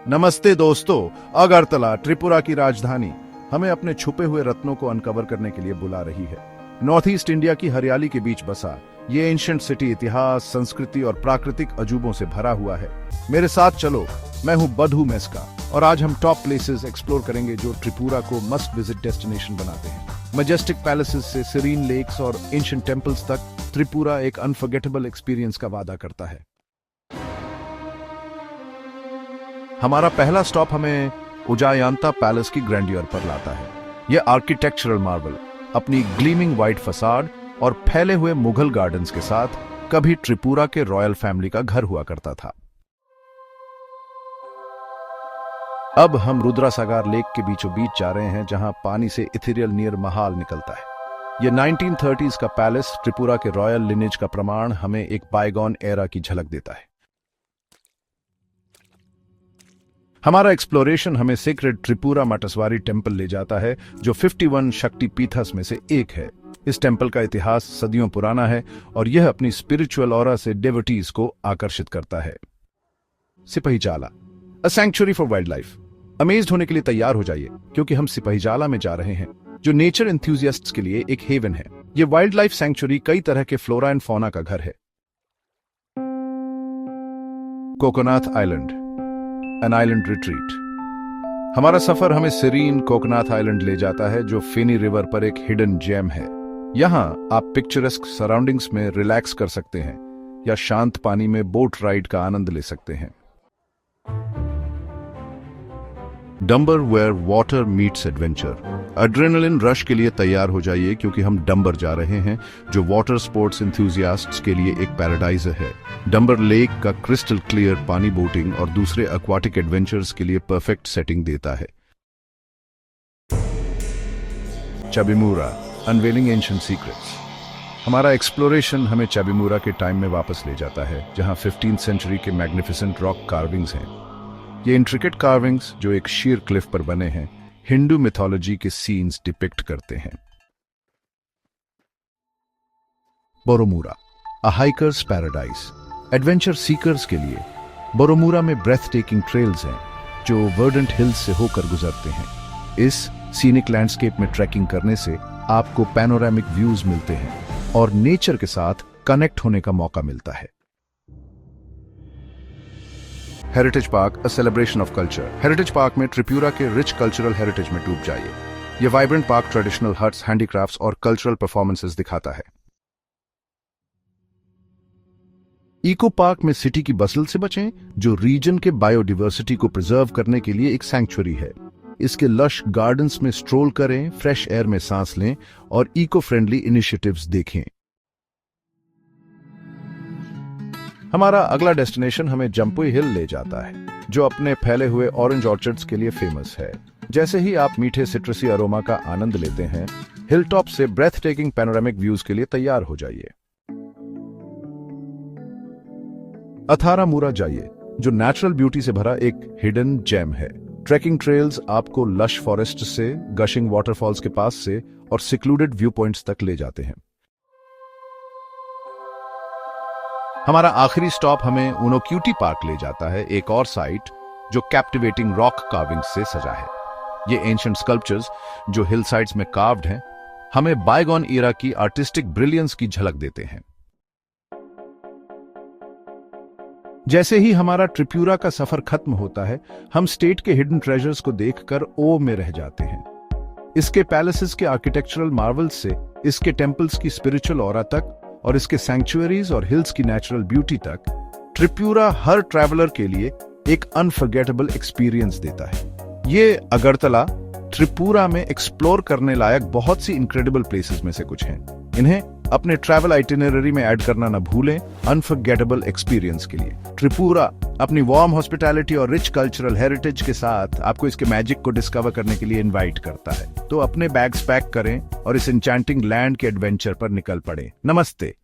नमस्ते दोस्तों, अगरतला त्रिपुरा की राजधानी हमें अपने छुपे हुए रत्नों को अनकवर करने के लिए बुला रही है। नॉर्थ ईस्ट इंडिया की हरियाली के बीच बसा ये एंशिएंट सिटी इतिहास, संस्कृति और प्राकृतिक अजूबों से भरा हुआ है। मेरे साथ चलो, मैं हूं बधू मेस्का और आज हम टॉप प्लेसेस एक्सप्लोर करेंगे जो त्रिपुरा को मस्ट विजिट डेस्टिनेशन बनाते हैं। मैजेस्टिक पैलेसेस से सीरीन लेक्स और एंशिएंट टेम्पल्स तक त्रिपुरा एक अनफॉरगेटेबल एक्सपीरियंस का वादा करता है। हमारा पहला स्टॉप हमें उजायांता पैलेस की ग्रैंडियर पर लाता है। यह आर्किटेक्चरल मार्वल अपनी ग्लीमिंग व्हाइट फसाड और फैले हुए मुगल गार्डन्स के साथ कभी त्रिपुरा के रॉयल फैमिली का घर हुआ करता था। अब हम रुद्रासागर लेक के बीचों बीच जा रहे हैं, जहां पानी से इथेरियल नीर महाल निकलता है। यह 1930s का पैलेस त्रिपुरा के रॉयल लिनेज का प्रमाण हमें एक बायगॉन एरा की झलक देता है। हमारा एक्सप्लोरेशन हमें सेक्रेड त्रिपुरा माटसवारी टेम्पल ले जाता है, जो 51 शक्ति पीठस में से एक है। इस टेम्पल का इतिहास सदियों पुराना है और यह अपनी स्पिरिचुअल ऑरा से डेवोटीज को आकर्षित करता है। Sepahijala, a sanctuary for wild life. Amazed होने के लिए तैयार हो जाइए, क्योंकि हम सिपहीजाला में जा रहे हैं, जो नेचर एंथुसियास्ट्स के लिए एक हेवन है। यह वाइल्ड लाइफ सैंक्चुरी कई तरह के फ्लोरा एंड फौना का घर है। कोकोनाथ आइलैंड, एन आइलैंड रिट्रीट। हमारा सफर हमें सीरीन कोकोनाथ आइलैंड ले जाता है, जो फेनी रिवर पर एक हिडन जेम है। यहां आप पिक्चरस्क सराउंडिंग्स में रिलैक्स कर सकते हैं या शांत पानी में बोट राइड का आनंद ले सकते हैं। डंबर, where water meets adventure. Adrenaline rush के लिए तैयार हो जाइए, क्योंकि हम डंबर जा रहे हैं, जो वाटर स्पोर्ट्स एंथुसियास्ट्स के लिए एक पैराडाइज है। डंबर लेक का क्रिस्टल क्लियर पानी बोटिंग और दूसरे एक्वाटिक एडवेंचर्स के लिए परफेक्ट सेटिंग देता है। चाबिमुरा, अनवेलिंग एंशिएंट सीक्रेट्स। हमारा एक्सप्लोरेशन हमें चाबिमुरा के टाइम में वापस ले जाता है, जहां 15th सेंचुरी के मैग्निफिसेंट रॉक कार्विंग्स हैं। ये इंट्रिकेट कार्विंग्स, जो एक शीर क्लिफ पर बने हैं, हिंदू मिथोलॉजी के सीन्स डिपिक्ट करते हैं। बोरोमुरा, अ हाइकर्स पैराडाइज। एडवेंचर सीकर्स के लिए बोरोमुरा में ब्रेथ टेकिंग ट्रेल्स हैं, जो वर्डेंट हिल्स से होकर गुजरते हैं। इस सीनिक लैंडस्केप में ट्रैकिंग करने से आपको पैनोरामिक व्यूज मिलते हैं और नेचर के साथ कनेक्ट होने का मौका मिलता है। Heritage park, a celebration of culture. Heritage park में त्रिपुरा के रिच कल्चरल हेरिटेज में डूब जाइए। यह vibrant park traditional huts, handicrafts और कल्चरल परफॉर्मेंसेस दिखाता है। इको पार्क में सिटी की बसल से बचें, जो रीजन के बायोडिवर्सिटी को प्रिजर्व करने के लिए एक सैंक्चुरी है। इसके लश गार्डन्स में स्ट्रोल करें, फ्रेश एयर में सांस लें और इको फ्रेंडली इनिशिएटिव्स देखें। हमारा अगला डेस्टिनेशन हमें जम्पुई हिल ले जाता है, जो अपने फैले हुए ऑरेंज ऑर्चर्ड्स के लिए फेमस है। जैसे ही आप मीठे सिट्रसी अरोमा का आनंद लेते हैं, हिल टॉप से ब्रेथ टेकिंग पैनोरामिक व्यूज के लिए तैयार हो जाइए। अथारामुरा जाइए, जो नेचुरल ब्यूटी से भरा एक हिडन जेम है। ट्रैकिंग ट्रेल्स आपको लश फॉरेस्ट से गशिंग वाटरफॉल्स के पास से और सिक्लूडेड व्यू पॉइंट्स तक ले जाते हैं। हमारा आखिरी स्टॉप हमें उनोक्यूटी पार्क ले जाता है, एक और साइट जो कैप्टिवेटिंग रॉक कार्विंग से सजा है। ये एंशिएंट स्कल्पचर्स, जो हिल साइड्स में कार्व्ड हैं, हमें बायगॉन एरा की आर्टिस्टिक ब्रिलियंस की झलक देते हैं। जैसे ही हमारा त्रिपुरा का सफर खत्म होता है, हम स्टेट के हिडन ट्रेजर्स को देखकर ओ में रह जाते हैं। इसके पैलेसेस के आर्किटेक्चरल मार्वल्स से इसके टेम्पल्स की स्पिरिचुअल ऑरा तक और इसके सैंक्चुअरीज और हिल्स की नेचुरल ब्यूटी तक, त्रिपुरा हर ट्रैवलर के लिए एक अनफॉरगेटेबल एक्सपीरियंस देता है। ये अगरतला त्रिपुरा में एक्सप्लोर करने लायक बहुत सी इनक्रेडिबल प्लेसेस में से कुछ हैं। इन्हें अपने ट्रैवल आइटिनरी में ऐड करना न भूलें, अनफॉरगेटेबल एक्सपीरियंस के लिए। त्रिपुरा अपनी वार्म हॉस्पिटैलिटी और रिच कल्चरल हेरिटेज के साथ आपको इसके मैजिक को डिस्कवर करने के लिए इनवाइट करता है। तो अपने बैग्स पैक करें और इस एन्चेंटिंग लैंड के एडवेंचर पर निकल पड़े। नमस्ते।